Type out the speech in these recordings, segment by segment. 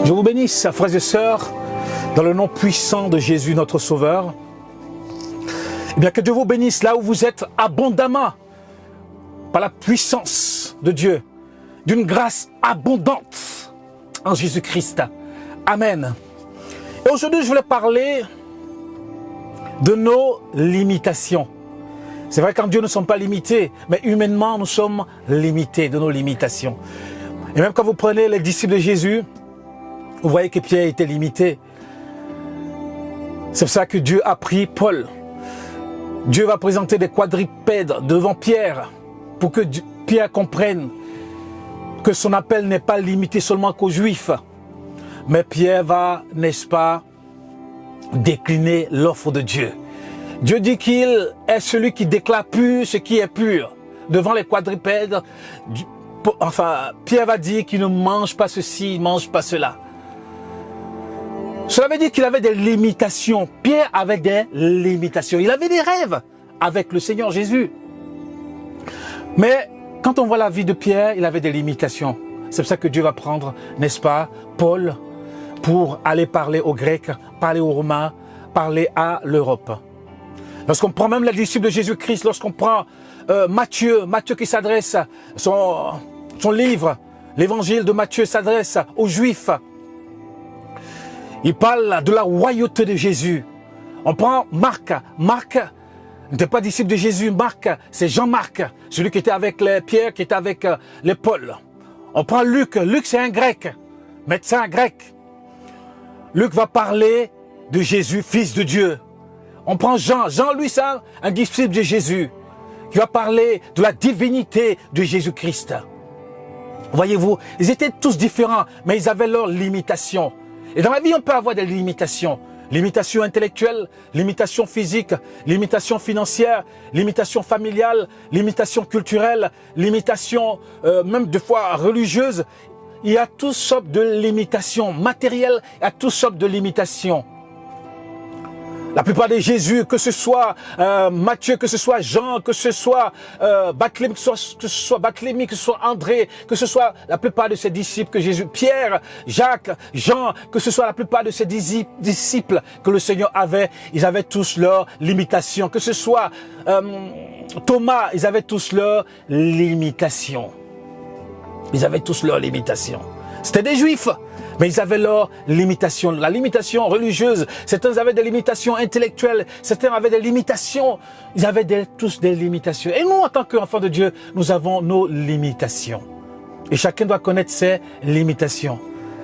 Je vous bénisse, frères et sœurs, dans le nom puissant de Jésus, notre Sauveur. Eh bien, que Dieu vous bénisse là où vous êtes abondamment, par la puissance de Dieu, d'une grâce abondante en Jésus-Christ. Amen. Et aujourd'hui, je voulais parler de nos limitations. C'est vrai qu'en Dieu, nous ne sommes pas limités, mais humainement, nous sommes limités de nos limitations. Et même quand vous prenez les disciples de Jésus, vous voyez que Pierre était limité. C'est pour ça que Dieu a pris Paul. Dieu va présenter des quadrupèdes devant Pierre pour que Pierre comprenne que son appel n'est pas limité seulement qu'aux Juifs. Mais Pierre va, n'est-ce pas, décliner l'offre de Dieu. Dieu dit qu'il est celui qui déclare pur ce qui est pur. Devant les quadrupèdes, enfin, Pierre va dire qu'il ne mange pas ceci, il ne mange pas cela. Cela veut dire qu'il avait des limitations. Pierre avait des limitations. Il avait des rêves avec le Seigneur Jésus. Mais quand on voit la vie de Pierre, il avait des limitations. C'est pour ça que Dieu va prendre, n'est-ce pas, Paul, pour aller parler aux Grecs, parler aux Romains, parler à l'Europe. Lorsqu'on prend même les disciples de Jésus-Christ, lorsqu'on prend Matthieu qui s'adresse, son livre, l'évangile de Matthieu s'adresse aux Juifs. Il parle de la royauté de Jésus. On prend Marc. Marc n'était pas disciple de Jésus. Marc, c'est Jean-Marc, celui qui était avec les Pierre, qui était avec les Paul. On prend Luc. Luc, c'est un grec, médecin grec. Luc va parler de Jésus, fils de Dieu. On prend Jean. Jean, lui, c'est un disciple de Jésus, qui va parler de la divinité de Jésus-Christ. Voyez-vous, ils étaient tous différents, mais ils avaient leurs limitations. Et dans la vie, on peut avoir des limitations. Limitations intellectuelles, limitations physiques, limitations financières, limitations familiales, limitations culturelles, limitations même des fois religieuses. Il y a toutes sortes de limitations matérielles, il y a toutes sortes de limitations. La plupart de Jésus, que ce soit Matthieu, que ce soit Jean, que ce soit Barthélemy, que ce soit Barthélemy, que ce soit André, que ce soit la plupart de ses disciples que Jésus, Pierre, Jacques, Jean, que ce soit la plupart de ses disciples que le Seigneur avait, ils avaient tous leurs limitations. Que ce soit Thomas, ils avaient tous leurs limitations. Ils avaient tous leurs limitations. C'était des Juifs, mais ils avaient leurs limitations. La limitation religieuse, certains avaient des limitations intellectuelles, certains avaient des limitations, ils avaient tous des limitations. Et nous, en tant qu'enfants de Dieu, nous avons nos limitations. Et chacun doit connaître ses limitations.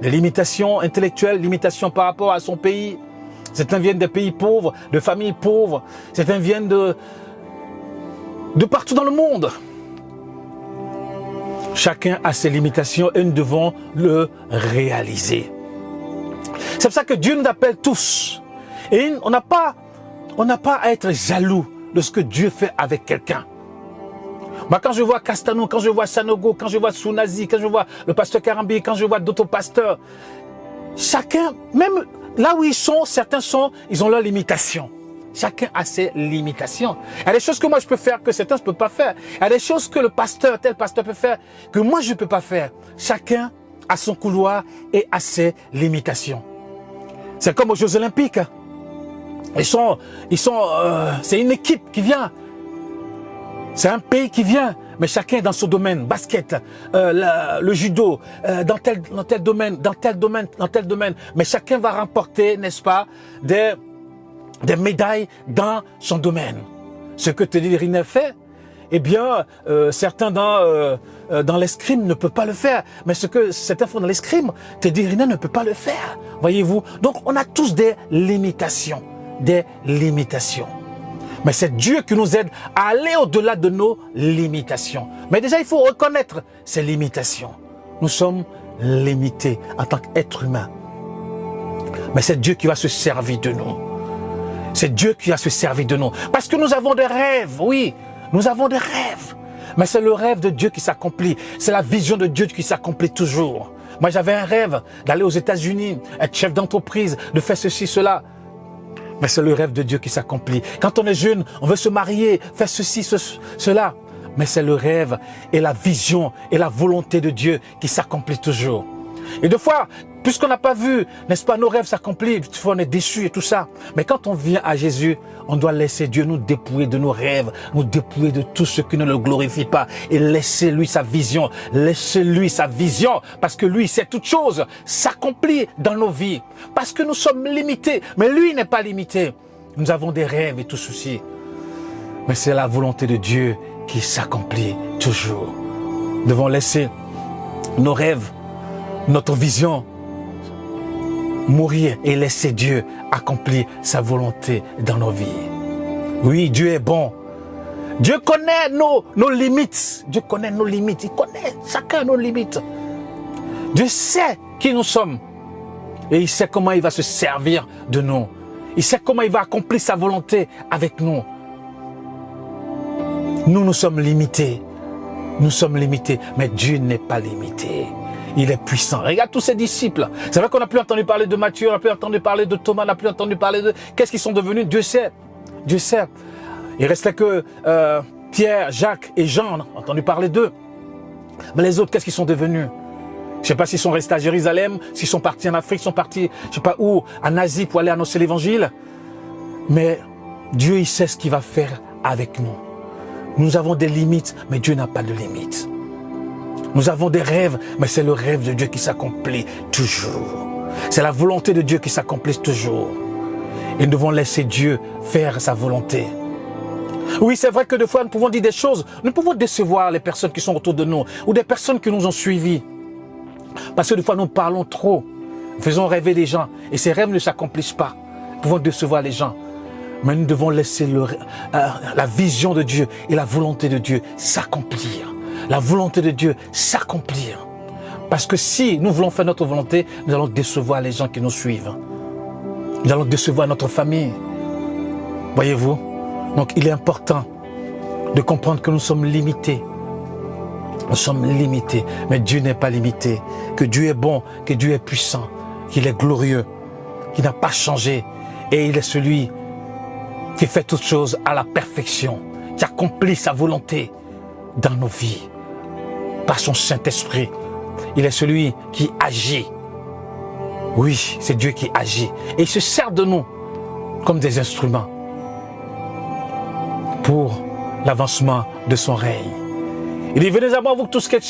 Des limitations intellectuelles, limitations par rapport à son pays. Certains viennent des pays pauvres, de familles pauvres. Certains viennent de partout dans le monde. Chacun a ses limitations et nous devons le réaliser. C'est pour ça que Dieu nous appelle tous. Et on n'a pas à être jaloux de ce que Dieu fait avec quelqu'un. Moi, quand je vois Castano, quand je vois Sanogo, quand je vois Sounazi, quand je vois le pasteur Karambi, quand je vois d'autres pasteurs, chacun, même là où ils sont, ils ont leurs limitations. Chacun a ses limitations. Il y a des choses que moi je peux faire que certains ne peuvent pas faire. Il y a des choses que tel pasteur peut faire que moi je ne peux pas faire. Chacun a son couloir et a ses limitations. C'est comme aux Jeux Olympiques. C'est une équipe qui vient. C'est un pays qui vient. Mais chacun dans son domaine, basket, le judo, dans tel domaine. Mais chacun va remporter, n'est-ce pas, des médailles dans son domaine. Ce que Teddy Riner fait, eh bien, certains dans l'escrime ne peuvent pas le faire. Mais ce que certains font dans l'escrime, Teddy Riner ne peut pas le faire. Voyez-vous? Donc, on a tous des limitations. Des limitations. Mais c'est Dieu qui nous aide à aller au-delà de nos limitations. Mais déjà, il faut reconnaître ces limitations. Nous sommes limités en tant qu'êtres humains. Mais c'est Dieu qui va se servir de nous. C'est Dieu qui va se servir de nous. Parce que nous avons des rêves, oui, nous avons des rêves. Mais c'est le rêve de Dieu qui s'accomplit. C'est la vision de Dieu qui s'accomplit toujours. Moi, j'avais un rêve d'aller aux États-Unis, être chef d'entreprise, de faire ceci, cela. Mais c'est le rêve de Dieu qui s'accomplit. Quand on est jeune, on veut se marier, faire ceci, cela. Mais c'est le rêve et la vision et la volonté de Dieu qui s'accomplit toujours. Et des fois, puisqu'on n'a pas vu, n'est-ce pas, nos rêves s'accomplir, on est déçus et tout ça. Mais quand on vient à Jésus, on doit laisser Dieu nous dépouiller de nos rêves, nous dépouiller de tout ce qui ne le glorifie pas et laisser lui sa vision, parce que lui, c'est toute chose, s'accomplit dans nos vies, parce que nous sommes limités, mais lui n'est pas limité. Nous avons des rêves et tout ceci, mais c'est la volonté de Dieu qui s'accomplit toujours. Nous devons laisser nos rêves, notre vision mourir et laisser Dieu accomplir sa volonté dans nos vies. Oui, Dieu est bon. Dieu connaît nos limites. Dieu connaît nos limites. Il connaît chacun nos limites. Dieu sait qui nous sommes. Et il sait comment il va se servir de nous. Il sait comment il va accomplir sa volonté avec nous. Nous sommes limités. Nous sommes limités. Mais Dieu n'est pas limité. Il est puissant. Regarde tous ses disciples. C'est vrai qu'on n'a plus entendu parler de Matthieu, on n'a plus entendu parler de Thomas, on n'a plus entendu parler de... Qu'est-ce qu'ils sont devenus? Dieu sait. Dieu sait. Il restait que Pierre, Jacques et Jean, on a entendu parler d'eux. Mais les autres, qu'est-ce qu'ils sont devenus? Je ne sais pas s'ils sont restés à Jérusalem, s'ils sont partis en Afrique, s'ils sont partis, je ne sais pas où, en Asie pour aller annoncer l'évangile. Mais Dieu, il sait ce qu'il va faire avec nous. Nous avons des limites, mais Dieu n'a pas de limites. Nous avons des rêves, mais c'est le rêve de Dieu qui s'accomplit toujours. C'est la volonté de Dieu qui s'accomplit toujours. Et nous devons laisser Dieu faire sa volonté. Oui, c'est vrai que des fois, nous pouvons dire des choses, nous pouvons décevoir les personnes qui sont autour de nous, ou des personnes qui nous ont suivis. Parce que des fois, nous parlons trop, nous faisons rêver les gens, et ces rêves ne s'accomplissent pas. Nous pouvons décevoir les gens. Mais nous devons laisser la vision de Dieu et la volonté de Dieu s'accomplir. La volonté de Dieu s'accomplir. Parce que si nous voulons faire notre volonté, nous allons décevoir les gens qui nous suivent. Nous allons décevoir notre famille. Voyez-vous? Donc il est important de comprendre que nous sommes limités. Nous sommes limités, mais Dieu n'est pas limité. Que Dieu est bon, que Dieu est puissant, qu'il est glorieux, qu'il n'a pas changé. Et il est celui qui fait toutes choses à la perfection, qui accomplit sa volonté dans nos vies, par son Saint-Esprit. Il est celui qui agit. Oui, c'est Dieu qui agit. Et il se sert de nous comme des instruments pour l'avancement de son règne. Il dit, venez à moi, vous tous qui êtes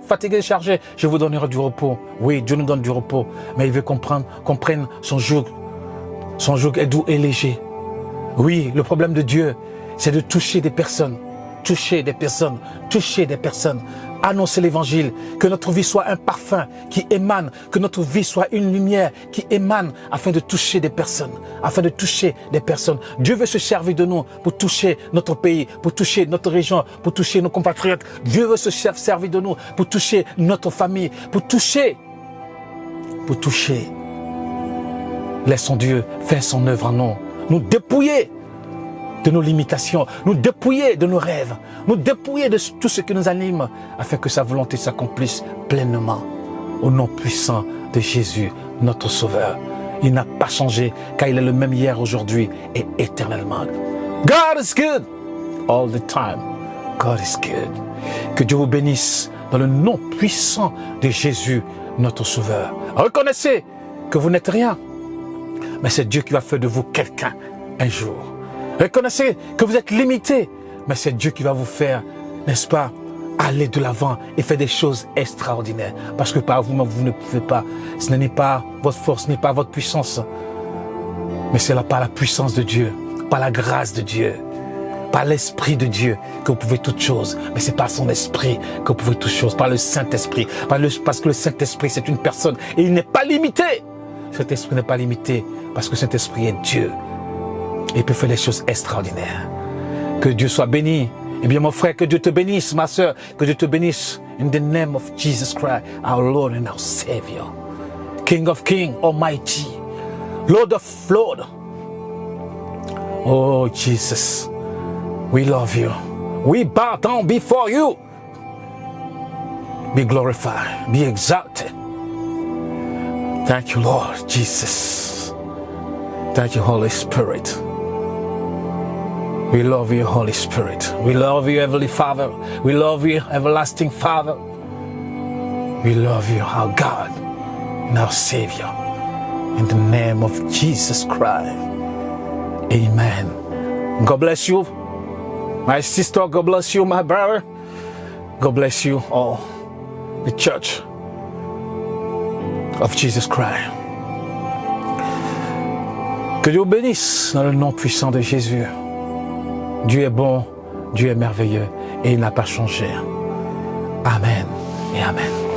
fatigués et chargés, je vous donnerai du repos. Oui, Dieu nous donne du repos, mais il veut qu'on prenne son joug. Son joug est doux et léger. Oui, le problème de Dieu, c'est de toucher des personnes. Toucher des personnes, annoncer l'évangile, que notre vie soit un parfum qui émane, que notre vie soit une lumière qui émane afin de toucher des personnes, Dieu veut se servir de nous pour toucher notre pays, pour toucher notre région, pour toucher nos compatriotes. Dieu veut se servir de nous pour toucher notre famille, pour toucher. Laissons Dieu faire son œuvre en nous, nous dépouiller de nos limitations, nous dépouiller de nos rêves, nous dépouiller de tout ce qui nous anime, afin que sa volonté s'accomplisse pleinement. Au nom puissant de Jésus, notre Sauveur. Il n'a pas changé, car il est le même hier, aujourd'hui et éternellement. God is good all the time. God is good. Que Dieu vous bénisse dans le nom puissant de Jésus, notre Sauveur. Reconnaissez que vous n'êtes rien, mais c'est Dieu qui va faire de vous quelqu'un un jour. Reconnaissez que vous êtes limité, mais c'est Dieu qui va vous faire, n'est-ce pas, aller de l'avant et faire des choses extraordinaires. Parce que par vous-même, vous ne pouvez pas. Ce n'est pas votre force, ce n'est pas votre puissance, mais c'est là par la puissance de Dieu, par la grâce de Dieu, par l'Esprit de Dieu que vous pouvez toutes choses. Mais c'est par son Esprit que vous pouvez toutes choses, par le Saint-Esprit. Parce que le Saint-Esprit, c'est une personne et il n'est pas limité. Cet esprit n'est pas limité parce que cet esprit est Dieu. Et il peut faire des choses extraordinaires. Que Dieu soit béni. Eh bien, mon frère, que Dieu te bénisse, ma soeur. Que Dieu te bénisse. In the name of Jesus Christ, our Lord and our Savior. King of Kings, Almighty. Lord of Lords. Oh, Jesus. We love you. We bow down before you. Be glorified. Be exalted. Thank you, Lord Jesus. Thank you, Holy Spirit. We love you, Holy Spirit. We love you, Heavenly Father. We love you, Everlasting Father. We love you, our God. and our Savior. In the name of Jesus Christ. Amen. God bless you. My sister, God bless you, my brother. God bless you all. The Church of Jesus Christ. Que Dieu bénisse dans le nom puissant de Jésus. Dieu est bon, Dieu est merveilleux et il n'a pas changé. Amen et Amen.